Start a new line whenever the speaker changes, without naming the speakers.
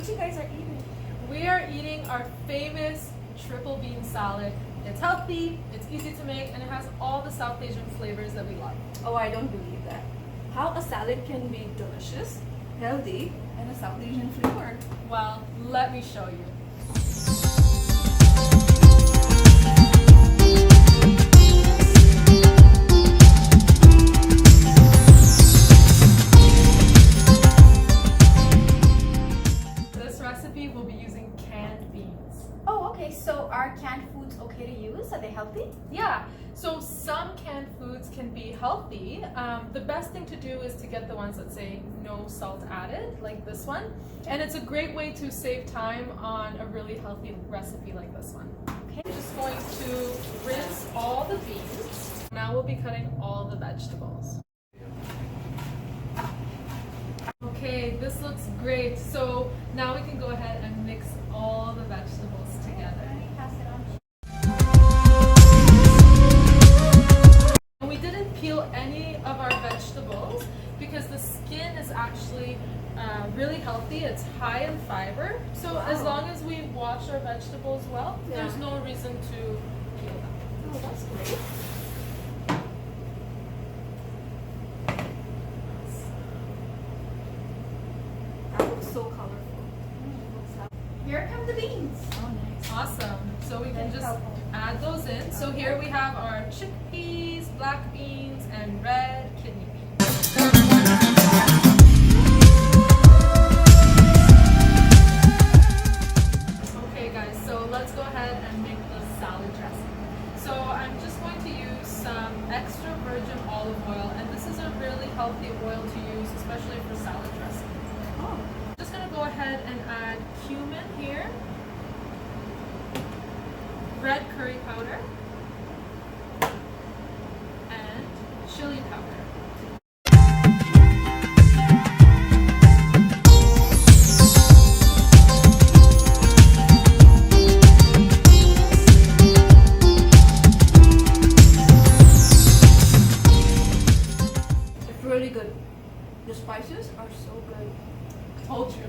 what you guys are eating?
We are eating our famous triple bean salad. It's healthy, it's easy to make, and it has all the South Asian flavors that we love.
Oh, I don't believe that. How a salad can be delicious, healthy, and a South Asian flavor?
Well, let me show you. This recipe will be using canned beans.
Oh, okay. So are canned foods okay to use? Are they healthy?
Yeah, so some canned foods can be healthy. The best thing to do is to get the ones that say no salt added, like this one. And it's a great way to save time on a really healthy recipe like this one.
Okay.
We're just going to rinse all the beans. Now we'll be cutting all the vegetables. Okay, this looks great. So now we can go ahead and mix all the vegetables together.
Pass it on.
And we didn't peel any of our vegetables because the skin is actually really healthy. It's high in fiber. So as long as we wash our vegetables well, there's no reason to peel them.
Oh, that's great. That looks so colorful.
Here come the beans.
Oh, nice.
Awesome. So we can just add those in. So here we have our chickpeas, black beans, and red kidney beans. Okay guys, so let's go ahead and make the salad dressing. So I'm just going to use some extra virgin olive oil, and this is a really healthy oil to use, especially for salad dressing.
Oh,
Just gonna go ahead and add cumin here, red curry powder, and chili powder.
it's really good. The spices are so good.
Told you.